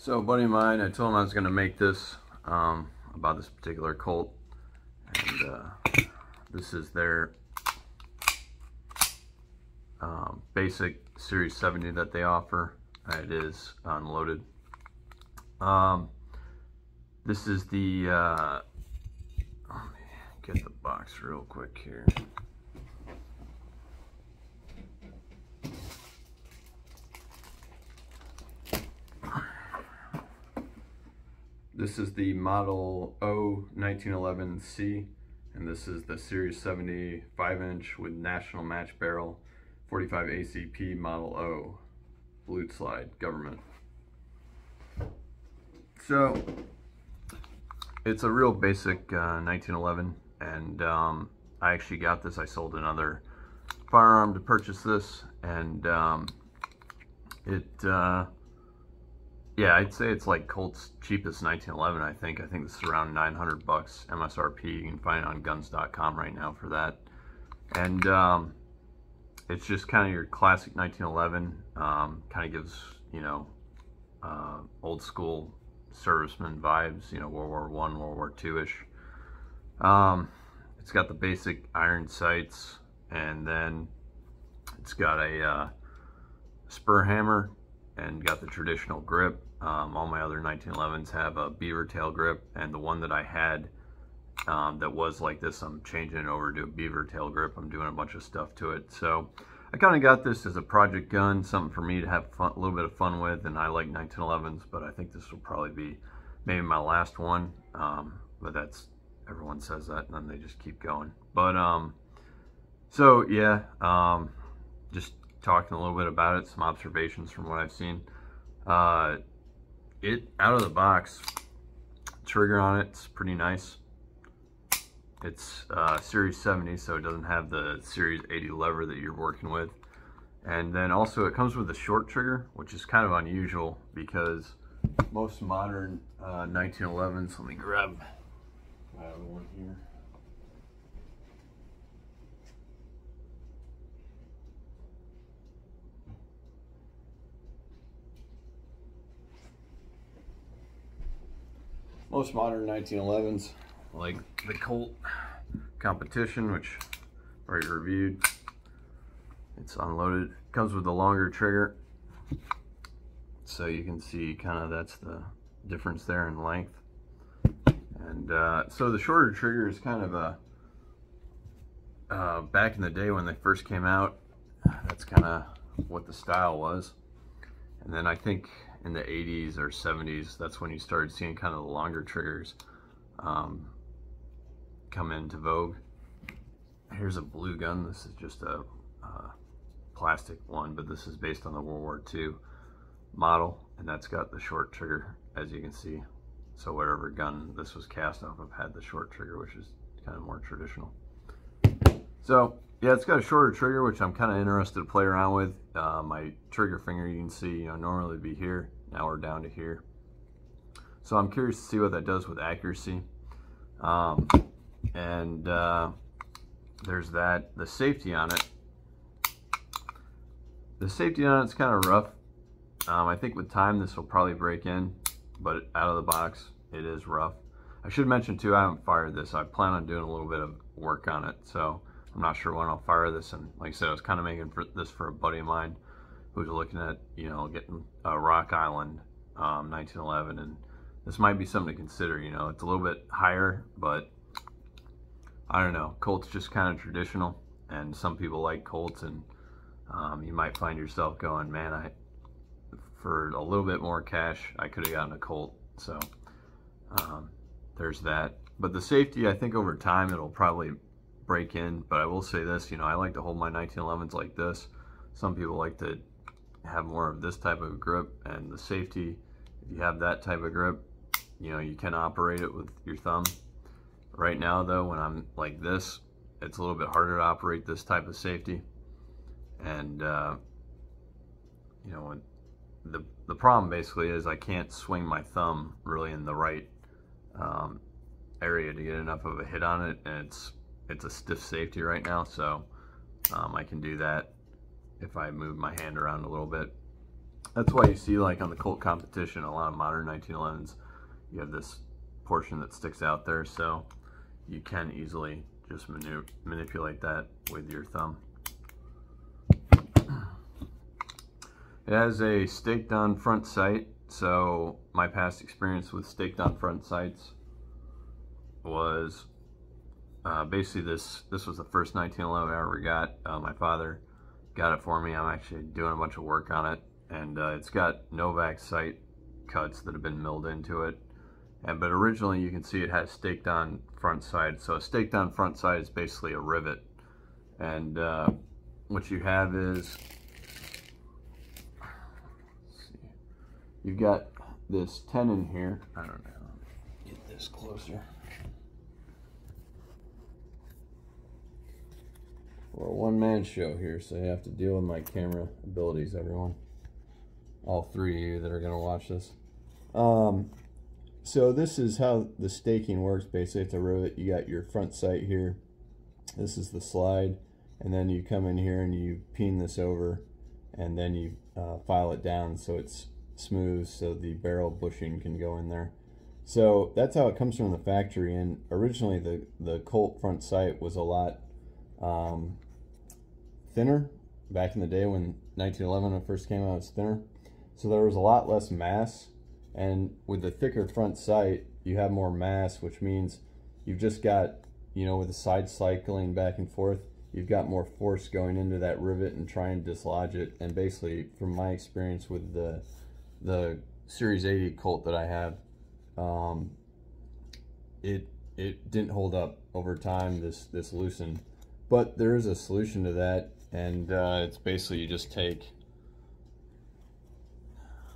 So a buddy of mine, I told him I was going to make this about this particular Colt, and this is their basic Series 70 that they offer. It is unloaded. This is the let me get the box real quick here. This is the model O1911C, and this is the Series 70 5-inch with National Match Barrel 45 ACP Model O Blute Slide Govt. So it's a real basic 1911, and I actually got this. I sold another firearm to purchase this, and yeah, I'd say it's like Colt's cheapest 1911. I think this is around 900 bucks MSRP. You can find it on guns.com right now for that. And it's just kind of your classic 1911. Kind of gives, you know, old school serviceman vibes, you know, World War I, World War II-ish. It's got the basic iron sights, and then it's got a spur hammer and got the traditional grip. All my other 1911s have a beavertail grip, and the one that I had that was like this, I'm changing it over to a beavertail grip. I'm doing a bunch of stuff to it. So I kind of got this as a project gun, something for me to have fun, a little bit of fun with, and I like 1911s, but I think this will probably be maybe my last one. But that's, everyone says that, and then they just keep going. But so yeah, just talking a little bit about it, some observations from what I've seen. It out of the box, trigger on it's pretty nice. It's Series 70, so it doesn't have the Series 80 lever that you're working with. And then also it comes with a short trigger, which is kind of unusual because most modern 1911s, let me grab one here. Most modern 1911s, like the Colt Competition, which I've already reviewed, it's unloaded. It comes with a longer trigger, so you can see kind of that's the difference there in length. And so the shorter trigger is kind of a back in the day when they first came out, that's kind of what the style was. And then I think in the 80s or 70s, that's when you started seeing kind of the longer triggers come into vogue. Here's a blue gun. This is just a plastic one, but this is based on the World War II model, and that's got the short trigger, as you can see. So whatever gun this was cast off of had the short trigger, which is kind of more traditional. So yeah, it's got a shorter trigger, which I'm kind of interested to play around with. My trigger finger, you can see, you know, normally it'd be here. Now we're down to here. So I'm curious to see what that does with accuracy. There's that. The safety on it. The safety on it's kind of rough. I think with time this will probably break in, but out of the box it is rough. I should mention too, I haven't fired this. I plan on doing a little bit of work on it, so I'm not sure when I'll fire this. And like I said, I was kind of making this for a buddy of mine who's looking at, you know, getting a Rock Island 1911, and this might be something to consider. You know, it's a little bit higher, but I don't know. Colt's just kind of traditional, and some people like Colts, and you might find yourself going, man, for a little bit more cash, I could have gotten a Colt. So there's that. But the safety, I think over time it'll probably break in. But I will say this, you know, I like to hold my 1911s like this. Some people like to have more of this type of grip, and the safety, if you have that type of grip, you know, you can operate it with your thumb. Right now though, when I'm like this, it's a little bit harder to operate this type of safety. And you know, the problem basically is I can't swing my thumb really in the right area to get enough of a hit on it, and it's a stiff safety right now. So I can do that if I move my hand around a little bit. That's why you see, like on the Colt competition, a lot of modern 1911s, you have this portion that sticks out there, so you can easily just manipulate that with your thumb. It has a staked on front sight, so my past experience with staked on front sights was basically this was the first 1911 I ever got. My father got it for me. I'm actually doing a bunch of work on it, and it's got Novak sight cuts that have been milled into it. But originally you can see it has staked on front sight. So a staked on front sight is basically a rivet, and what you have is, you've got this tenon here. I don't know. Get this closer. We're a one-man show here, so you have to deal with my camera abilities, everyone. All three of you that are going to watch this. So this is how the staking works. Basically, it's a rivet. You got your front sight here. This is the slide, and then you come in here and you peen this over, and then you file it down so it's smooth, so the barrel bushing can go in there. So that's how it comes from the factory. And originally the Colt front sight was a lot thinner. Back in the day when 1911 when it first came out, it was thinner, so there was a lot less mass. And with the thicker front sight, you have more mass, which means you've just got, you know, with the side cycling back and forth, you've got more force going into that rivet and trying to dislodge it. And basically, from my experience with the Series 80 Colt that I have, it didn't hold up over time. This loosened, but there is a solution to that, and it's basically you just take,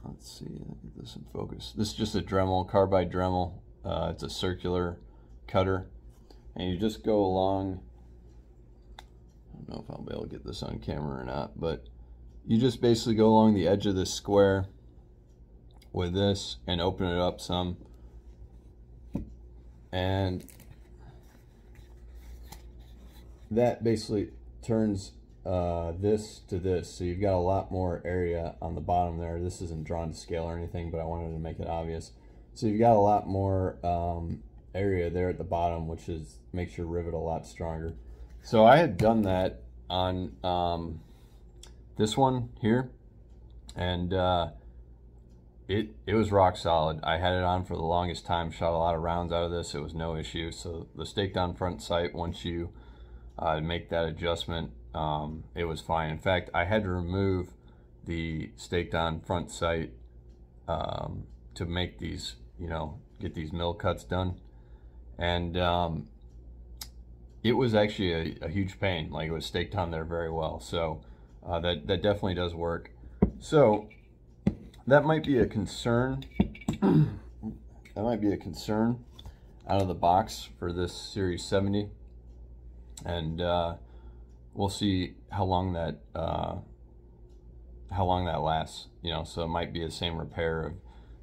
let's see, get this in focus. This is just a Dremel, carbide Dremel. It's a circular cutter, and you just go along. I don't know if I'll be able to get this on camera or not, but you just basically go along the edge of this square with this and open it up some, and that basically turns this to this, so you've got a lot more area on the bottom there. This isn't drawn to scale or anything, but I wanted to make it obvious. So you've got a lot more area there at the bottom, which makes your rivet a lot stronger. So I had done that on this one here, and it was rock solid. I had it on for the longest time, shot a lot of rounds out of this. It was no issue. So the staked on front sight, once you make that adjustment, it was fine. In fact, I had to remove the staked on front sight to make these, you know, get these mill cuts done. And it was actually a huge pain. Like, it was staked on there very well. So that definitely does work. So that might be a concern. That might be a concern out of the box for this Series 70. And we'll see how long that lasts. You know, so it might be the same repair of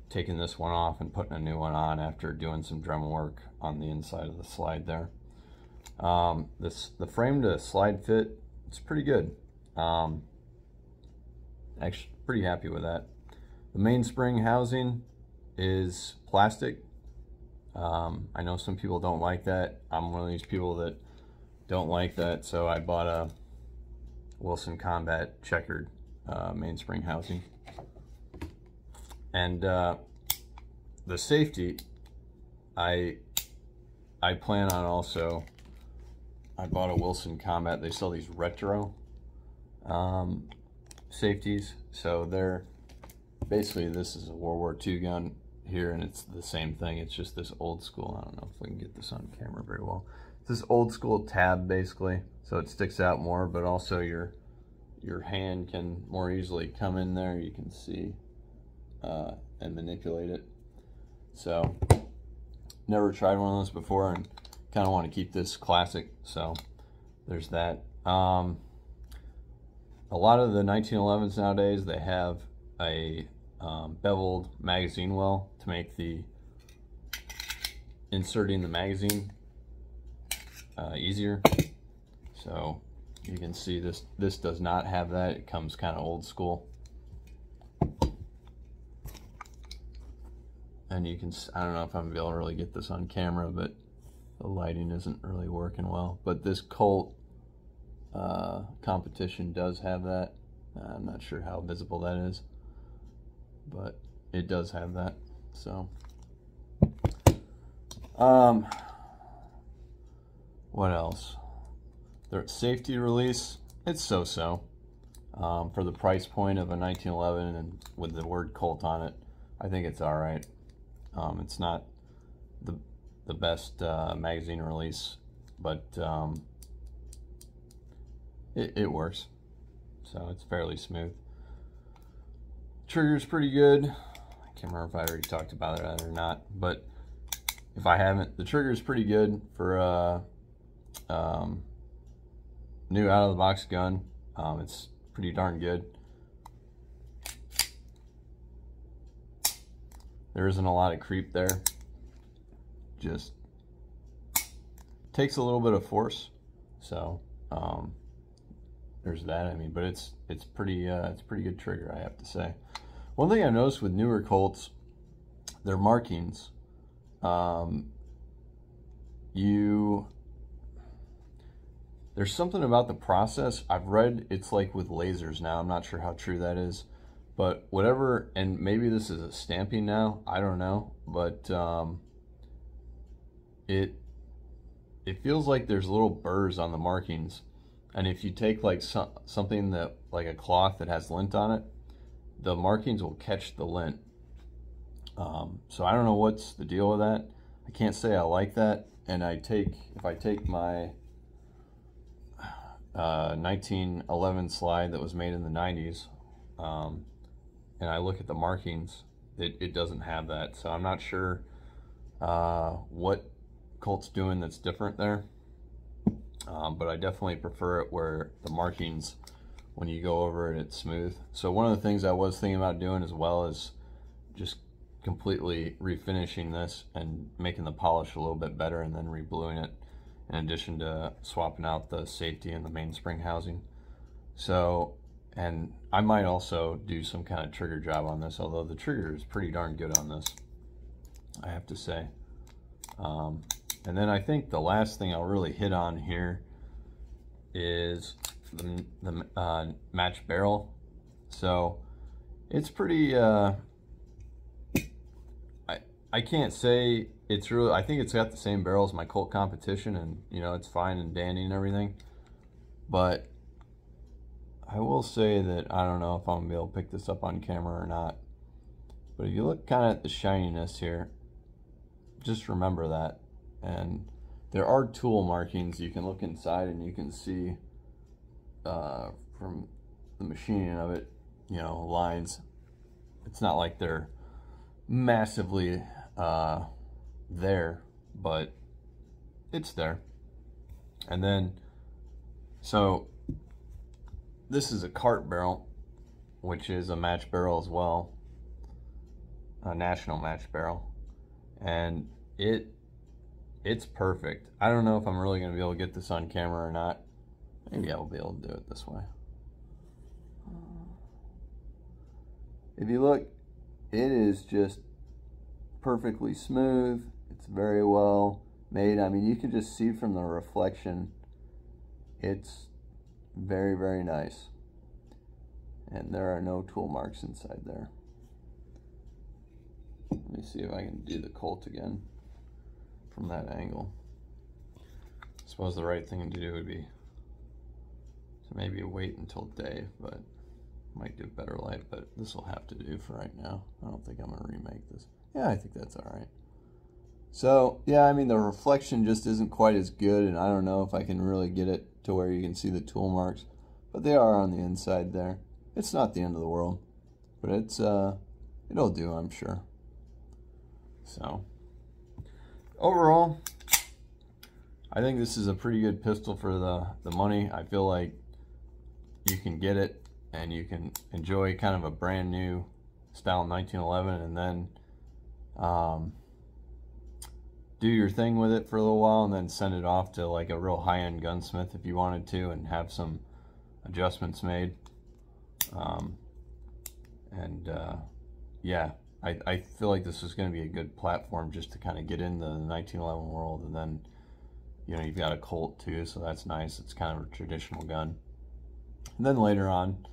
taking this one off and putting a new one on after doing some Dremel work on the inside of the slide there. The frame to slide fit, it's pretty good. Actually, pretty happy with that. The mainspring housing is plastic. I know some people don't like that. I'm one of these people that don't like that, so I bought a Wilson Combat checkered mainspring housing. And the safety, I plan on also, I bought a Wilson Combat. They sell these retro safeties, so they're basically, this is a World War II gun here, and it's the same thing. It's just this old school, I don't know if we can get this on camera very well. It's this old school tab basically, so it sticks out more, but also your hand can more easily come in there. You can see and manipulate it. So never tried one of those before, and kind of want to keep this classic, so there's that. A lot of the 1911s nowadays, they have a beveled magazine well to make the inserting the magazine easier. So you can see this does not have that. It comes kind of old school. and you can, I don't know if I'm gonna be able to really get this on camera, but the lighting isn't really working well. But this Colt competition does have that. I'm not sure how visible that is, but it does have that. So what else? Their safety release, it's so-so. For the price point of a 1911 and with the word Colt on it, I think it's all right. It's not the best magazine release, but it works. So it's fairly smooth. Trigger's pretty good. I can't remember if I already talked about it or not, but if I haven't, the trigger's pretty good for a new out-of-the-box gun. It's pretty darn good. There isn't a lot of creep there. Just takes a little bit of force. So there's that. I mean, but it's pretty good trigger, I have to say. One thing I've noticed with newer Colts, their markings, there's something about the process. I've read it's like with lasers now. I'm not sure how true that is, but whatever, and maybe this is a stamping now, I don't know, but it feels like there's little burrs on the markings, and if you take like something that, like a cloth that has lint on it, the markings will catch the lint. So I don't know what's the deal with that. I can't say I like that. And if I take my 1911 slide that was made in the 90s, and I look at the markings, it doesn't have that. So I'm not sure what Colt's doing that's different there. But I definitely prefer it where the markings, when you go over it, it's smooth. So one of the things I was thinking about doing as well is just completely refinishing this and making the polish a little bit better, and then rebluing it, in addition to swapping out the safety and the mainspring housing. So, and I might also do some kind of trigger job on this, although the trigger is pretty darn good on this, I have to say. And then I think the last thing I'll really hit on here is the match barrel. So it's pretty, I can't say it's really, I think it's got the same barrel as my Colt competition, and you know, it's fine and dandy and everything, but I will say that I don't know if I'm gonna be able to pick this up on camera or not, but if you look kind of at the shininess here, just remember that. And there are tool markings. You can look inside and you can see from the machining of it, you know, lines. It's not like they're massively there, but it's there. And then, so this is a cart barrel, which is a match barrel as well, a national match barrel, and it's perfect. I don't know if I'm really going to be able to get this on camera or not. Maybe I will be able to do it this way. If you look, it is just perfectly smooth. It's very well made. I mean, you can just see from the reflection, it's very, very nice. And there are no tool marks inside there. Let me see if I can do the Colt again from that angle. I suppose the right thing to do would be to maybe wait until day, but might give better light, but this will have to do for right now. I don't think I'm going to remake this. Yeah, I think that's all right. So, yeah, I mean, the reflection just isn't quite as good, and I don't know if I can really get it to where you can see the tool marks, but they are on the inside there. It's not the end of the world, but it's it'll do, I'm sure. So, overall, I think this is a pretty good pistol for the money. I feel like you can get it and you can enjoy kind of a brand new style 1911, and then do your thing with it for a little while, and then send it off to like a real high-end gunsmith if you wanted to, and have some adjustments made. Yeah, I feel like this is going to be a good platform just to kind of get into the 1911 world. And then, you know, you've got a Colt too, so that's nice. It's kind of a traditional gun. And then later on,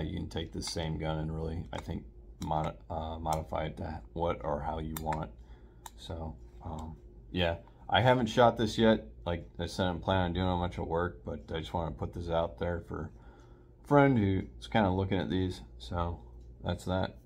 you can take this same gun and really, I think, modify it to what or how you want. So, yeah, I haven't shot this yet. Like I said, I'm planning on doing a bunch of work, but I just want to put this out there for a friend who's kind of looking at these. So that's that.